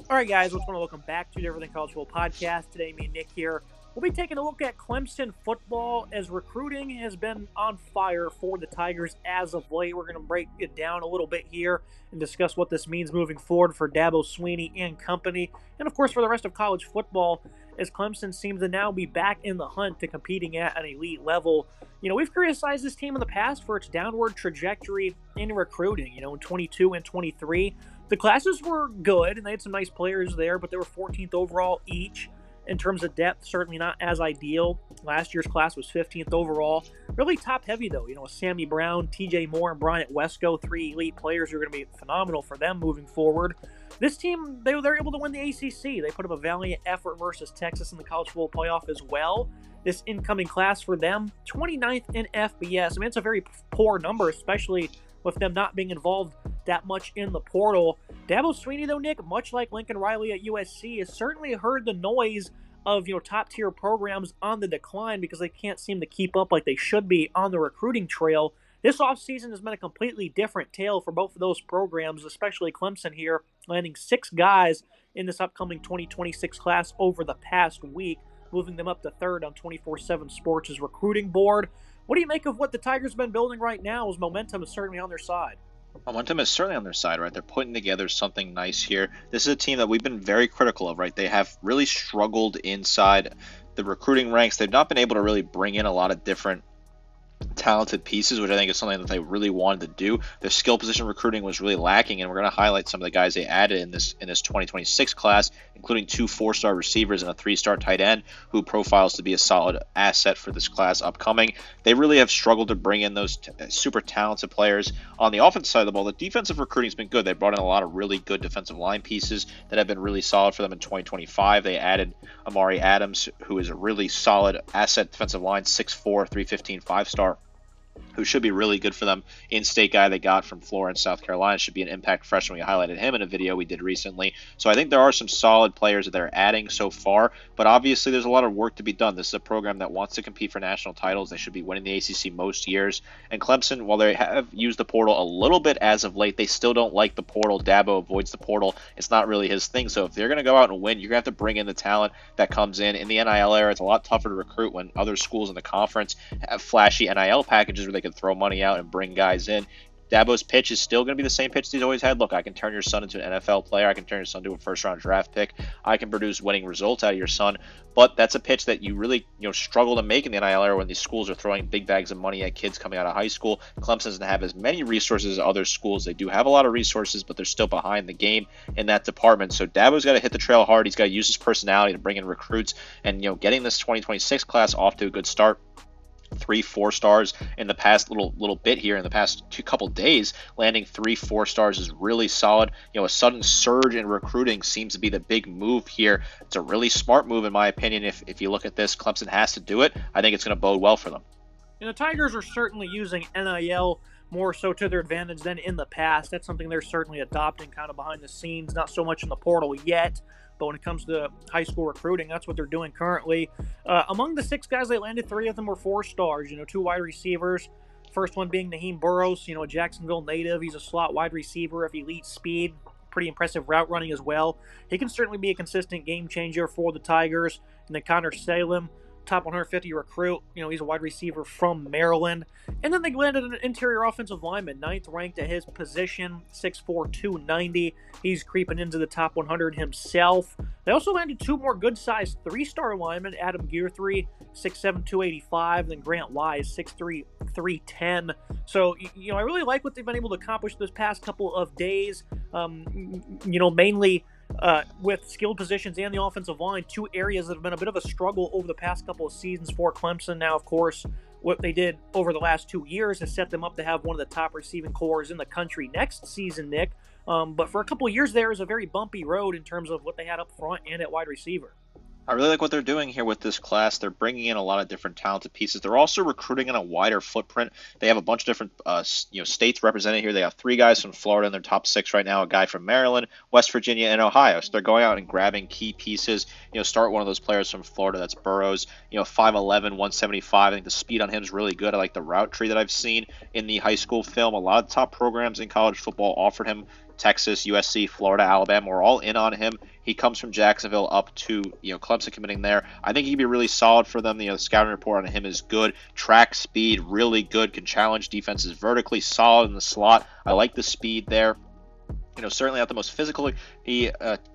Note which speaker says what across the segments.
Speaker 1: All right, guys, what's going on? Welcome back to the Everything College Football Podcast. Today, me and Nick here. We'll be taking a look at Clemson football as recruiting has been on fire for the Tigers as of late. We're going to break it down a little bit here and discuss what this means moving forward for Dabo Swinney and company, and of course for the rest of college football, as Clemson seems to now be back in the hunt to competing at an elite level. We've criticized this team in the past for its downward trajectory in recruiting. In 22 and 23. The classes were good, and they had some nice players there, but they were 14th overall each. In terms of depth, certainly not as ideal. Last year's class was 15th overall. Really top-heavy, though. Sammy Brown, TJ Moore, and Bryant Wesco, three elite players who are going to be phenomenal for them moving forward. This team, they're able to win the ACC. They put up a valiant effort versus Texas in the college football playoff as well. This incoming class for them, 29th in FBS. I mean, it's a very poor number, especially with them not being involved that much in the portal. Dabo Swinney, though, Nick, much like Lincoln Riley at USC, has certainly heard the noise of top-tier programs on the decline because they can't seem to keep up like they should be on the recruiting trail. This offseason has been a completely different tale for both of those programs, especially Clemson here, landing 6 guys in this upcoming 2026 class over the past week, moving them up to third on 24/7 Sports' recruiting board. What do you make of what the Tigers have been building right now, as momentum is certainly on their side?
Speaker 2: Momentum is certainly on their side, right? They're putting together something nice here. This is a team that we've been very critical of, right? They have really struggled inside the recruiting ranks. They've not been able to really bring in a lot of different talented pieces, which I think is something that they really wanted to do. Their skill position recruiting was really lacking, and we're going to highlight some of the guys they added in this 2026 class, including 2 4-star receivers and a 3-star tight end who profiles to be a solid asset for this class upcoming. They really have struggled to bring in those super talented players. On the offensive side of the ball, the defensive recruiting has been good. They brought in a lot of really good defensive line pieces that have been really solid for them in 2025. They added Amari Adams, who is a really solid asset defensive line, 6'4", 315, 5-star, who should be really good for them. In-state guy they got from Florida and South Carolina should be an impact freshman. We highlighted him in a video we did recently. So I think there are some solid players that they're adding so far, but obviously there's a lot of work to be done. This is a program that wants to compete for national titles. They should be winning the ACC most years. And Clemson, while they have used the portal a little bit as of late, they still don't like the portal. Dabo avoids the portal. It's not really his thing. So if they're going to go out and win, you're going to have to bring in the talent that comes in. In the NIL era, it's a lot tougher to recruit when other schools in the conference have flashy NIL packages where they can throw money out and bring guys in. Dabo's pitch is still going to be the same pitch he's always had. Look, I can turn your son into an NFL player. I can turn your son into a first-round draft pick. I can produce winning results out of your son. But that's a pitch that you really struggle to make in the NIL era when these schools are throwing big bags of money at kids coming out of high school. Clemson doesn't have as many resources as other schools. They do have a lot of resources, but they're still behind the game in that department. So Dabo's got to hit the trail hard. He's got to use his personality to bring in recruits. And getting this 2026 class off to a good start. 3 4-stars in the past little bit here in the past couple days. Landing 3 4-stars is really solid. A sudden surge in recruiting seems to be the big move here. It's a really smart move in my opinion. If you look at this, Clemson has to do it. I think it's going to bode well for them.
Speaker 1: And the Tigers are certainly using NIL more so to their advantage than in the past. That's something they're certainly adopting kind of behind the scenes, not so much in the portal yet, but when it comes to high school recruiting, that's what they're doing currently. Among the 6 guys they landed, 3 of them were 4-stars, 2 wide receivers. First one being Naheem Burrows, a Jacksonville native. He's a slot wide receiver of elite speed, pretty impressive route running as well. He can certainly be a consistent game changer for the Tigers. And then Connor Salem, top 150 recruit. He's a wide receiver from Maryland. And then they landed an interior offensive lineman, 9th ranked at his position, 6'4", 290. He's creeping into the top 100 himself. They also landed 2 more good-sized 3-star linemen, Adam Guthrie, 6'7", 285, then Grant Wise, 6'3", 310. So, I really like what they've been able to accomplish this past couple of days, mainly with skilled positions and the offensive line, 2 areas that have been a bit of a struggle over the past couple of seasons for Clemson. Now, of course, what they did over the last 2 years has set them up to have one of the top receiving corps in the country next season, Nick. But for a couple of years there is a very bumpy road in terms of what they had up front and at wide receiver.
Speaker 2: I really like what they're doing here with this class. They're bringing in a lot of different talented pieces. They're also recruiting in a wider footprint. They have a bunch of different states represented here. They have 3 guys from Florida in their top 6 right now, a guy from Maryland, West Virginia, and Ohio. So they're going out and grabbing key pieces. Start one of those players from Florida. That's Burrows. 5'11", 175. I think the speed on him is really good. I like the route tree that I've seen in the high school film. A lot of top programs in college football offered him. Texas, USC, Florida, Alabama were all in on him He comes from Jacksonville up to Clemson, committing there. I think he'd be really solid for them. The scouting report on him is good. Track speed, really good. Can challenge defenses vertically, solid in the slot. I like the speed there. Certainly not the most physically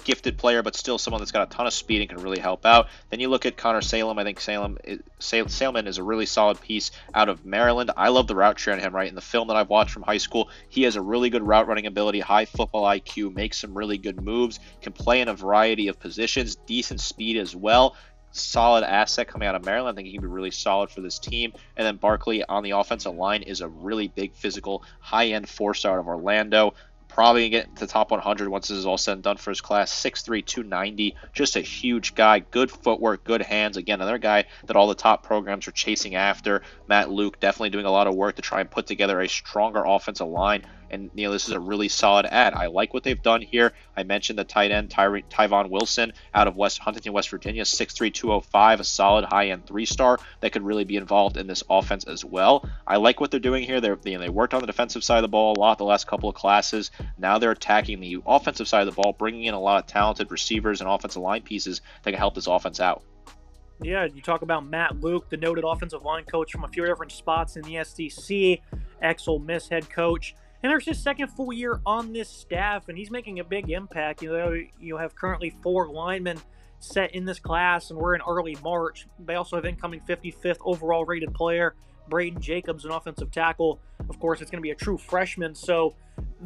Speaker 2: gifted player, but still someone that's got a ton of speed and can really help out. Then you look at Connor Salem. I think Salem is a really solid piece out of Maryland. I love the route tree on him, right? In the film that I've watched from high school, he has a really good route running ability, high football IQ, makes some really good moves, can play in a variety of positions, decent speed as well. Solid asset coming out of Maryland. I think he can be really solid for this team. And then Barkley on the offensive line is a really big physical, high-end four-star out of Orlando. Probably going to get to the top 100 once this is all said and done for his class. 6'3", 290, just a huge guy. Good footwork, good hands. Again, another guy that all the top programs are chasing after. Matt Luke definitely doing a lot of work to try and put together a stronger offensive line. And, this is a really solid ad. I like what they've done here. I mentioned the tight end, Tyvon Wilson, out of Huntington, West Virginia, 6'3", 205, a solid high-end 3-star that could really be involved in this offense as well. I like what they're doing here. They worked on the defensive side of the ball a lot the last couple of classes. Now they're attacking the offensive side of the ball, bringing in a lot of talented receivers and offensive line pieces that can help this offense out.
Speaker 1: Yeah, you talk about Matt Luke, the noted offensive line coach from a few different spots in the SEC, ex-Ole Miss head coach. And there's his second full year on this staff, and he's making a big impact. You have currently 4 linemen set in this class, and we're in early March. They also have incoming 55th overall rated player, Braden Jacobs, an offensive tackle. Of course, it's going to be a true freshman. So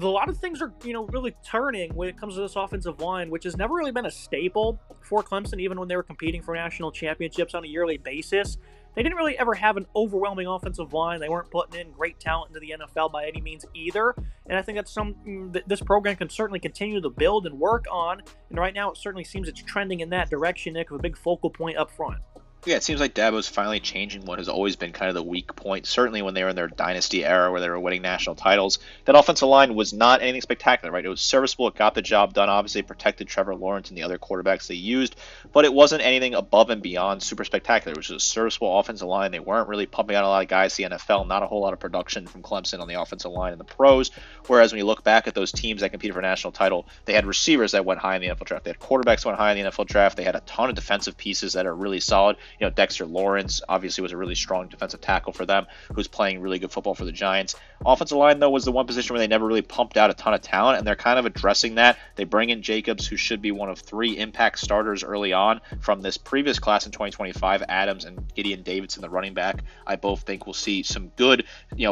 Speaker 1: a lot of things are, really turning when it comes to this offensive line, which has never really been a staple for Clemson, even when they were competing for national championships on a yearly basis. They didn't really ever have an overwhelming offensive line. They weren't putting in great talent into the NFL by any means either. And I think that's something that this program can certainly continue to build and work on. And right now it certainly seems it's trending in that direction, Nick, with a big focal point up front.
Speaker 2: Yeah, it seems like Dabo's finally changing what has always been kind of the weak point. Certainly when they were in their dynasty era where they were winning national titles, that offensive line was not anything spectacular, right? It was serviceable. It got the job done. Obviously, it protected Trevor Lawrence and the other quarterbacks they used, but it wasn't anything above and beyond super spectacular. It was just a serviceable offensive line. They weren't really pumping out a lot of guys to the NFL, not a whole lot of production from Clemson on the offensive line in the pros, whereas when you look back at those teams that competed for a national title, they had receivers that went high in the NFL draft. They had quarterbacks that went high in the NFL draft. They had a ton of defensive pieces that are really solid. Dexter Lawrence obviously was a really strong defensive tackle for them, who's playing really good football for the Giants. Offensive line, though, was the one position where they never really pumped out a ton of talent, and they're kind of addressing that. They bring in Jacobs, who should be one of 3 impact starters early on from this previous class in 2025. Adams and Gideon Davidson, the running back, I both think will see some good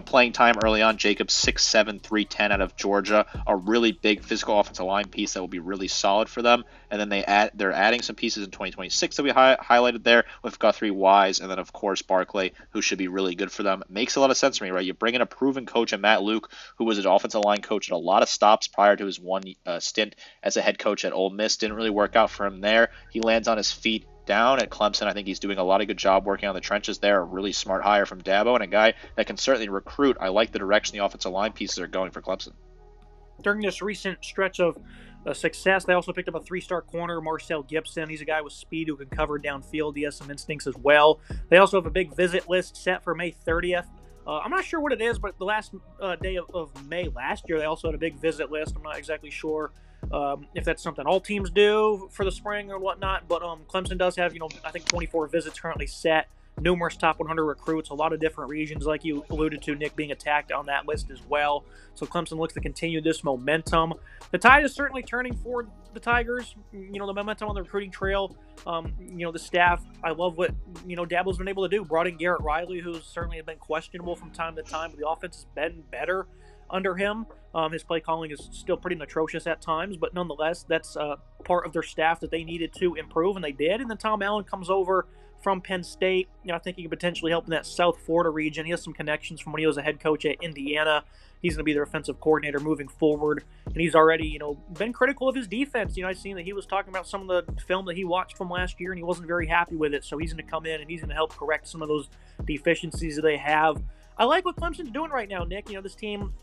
Speaker 2: playing time early on. Jacobs, 6'7", 310 out of Georgia, a really big physical offensive line piece that will be really solid for them. And then they're adding some pieces in 2026 that we highlighted there with Guthrie, Wise, and then, of course, Barkley, who should be really good for them. Makes a lot of sense to me, right? You bring in a proven coach in Matt Luke, who was an offensive line coach at a lot of stops prior to his one stint as a head coach at Ole Miss. Didn't really work out for him there. He lands on his feet down at Clemson. I think he's doing a lot of good job working on the trenches there. A really smart hire from Dabo, and a guy that can certainly recruit. I like the direction the offensive line pieces are going for Clemson.
Speaker 1: During this recent stretch of success, they also picked up a 3-star corner, Marcel Gibson. He's a guy with speed who can cover downfield. He has some instincts as well. They also have a big visit list set for May 30th. I'm not sure what it is, but the last day of May last year, they also had a big visit list. I'm not exactly sure if that's something all teams do for the spring or whatnot, but Clemson does have, I think 24 visits currently set. Numerous top 100 recruits, a lot of different regions, like you alluded to, Nick, being attacked on that list as well. So Clemson looks to continue this momentum. The tide is certainly turning for the Tigers. The momentum on the recruiting trail. The staff, I love what, Dabo's been able to do. Brought in Garrett Riley, who's certainly been questionable from time to time, but the offense has been better under him. His play calling is still pretty atrocious at times, but nonetheless, that's part of their staff that they needed to improve, and they did. And then Tom Allen comes over from Penn State. I think he can potentially help in that South Florida region. He has some connections from when he was a head coach at Indiana. He's going to be their offensive coordinator moving forward, and he's already, been critical of his defense. I've seen that he was talking about some of the film that he watched from last year, and he wasn't very happy with it. So he's going to come in and he's going to help correct some of those deficiencies that they have. I like what Clemson's doing right now, Nick. This team,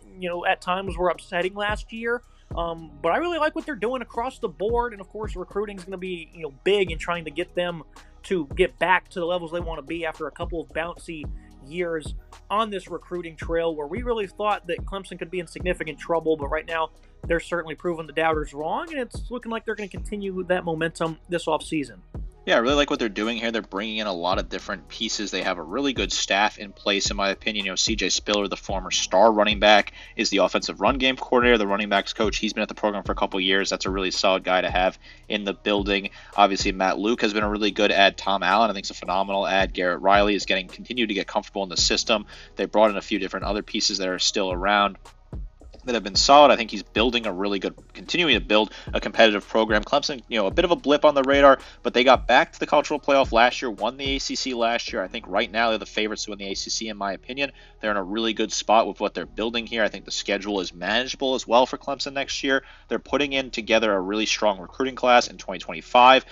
Speaker 1: at times were upsetting last year. But I really like what they're doing across the board, and of course recruiting is going to be big in trying to get them to get back to the levels they want to be after a couple of bouncy years on this recruiting trail where we really thought that Clemson could be in significant trouble, but right now they're certainly proving the doubters wrong, and it's looking like they're going to continue that momentum this offseason.
Speaker 2: Yeah, I really like what they're doing here. They're bringing in a lot of different pieces. They have a really good staff in place, in my opinion. CJ Spiller, the former star running back, is the offensive run game coordinator, the running backs coach. He's been at the program for a couple years. That's a really solid guy to have in the building. Obviously, Matt Luke has been a really good add. Tom Allen, I think, is a phenomenal add. Garrett Riley is continued to get comfortable in the system. They brought in a few different other pieces that are still around that have been solid. I think he's building a really good, continuing to build a competitive program. Clemson, a bit of a blip on the radar, but they got back to the cultural playoff last year, won the ACC last year. I think right now they're the favorites to win the ACC, in my opinion. They're in a really good spot with what they're building here. I think the schedule is manageable as well for Clemson next year. They're putting in together a really strong recruiting class in 2025.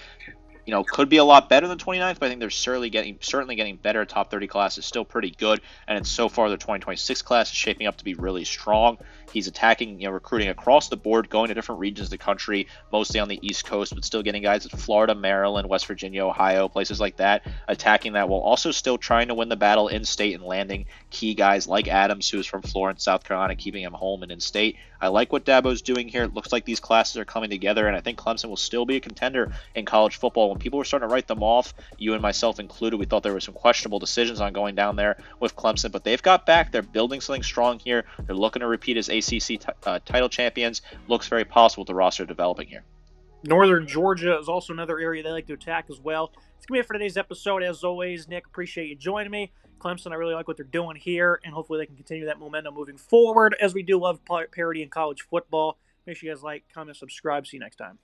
Speaker 2: Could be a lot better than 29th, but I think they're certainly getting better. Top 30 class is still pretty good, and so far their 2026 class is shaping up to be really strong. He's attacking, recruiting across the board, going to different regions of the country, mostly on the East Coast, but still getting guys at Florida, Maryland, West Virginia, Ohio, places like that, attacking that while also still trying to win the battle in state and landing key guys like Adams, who is from Florence, South Carolina, keeping him home and in state. I like what Dabo's doing here. It looks like these classes are coming together, and I think Clemson will still be a contender in college football. When people were starting to write them off, you and myself included, we thought there were some questionable decisions on going down there with Clemson, but they've got back. They're building something strong here. They're looking to repeat as ACC title champions. Looks very possible with the roster developing here.
Speaker 1: Northern Georgia is also another area they like to attack as well. It's going to be it for today's episode. As always, Nick, appreciate you joining me. Clemson, I really like what they're doing here, and hopefully they can continue that momentum moving forward, as we do love parity in college football. Make sure you guys like, comment, subscribe. See you next time.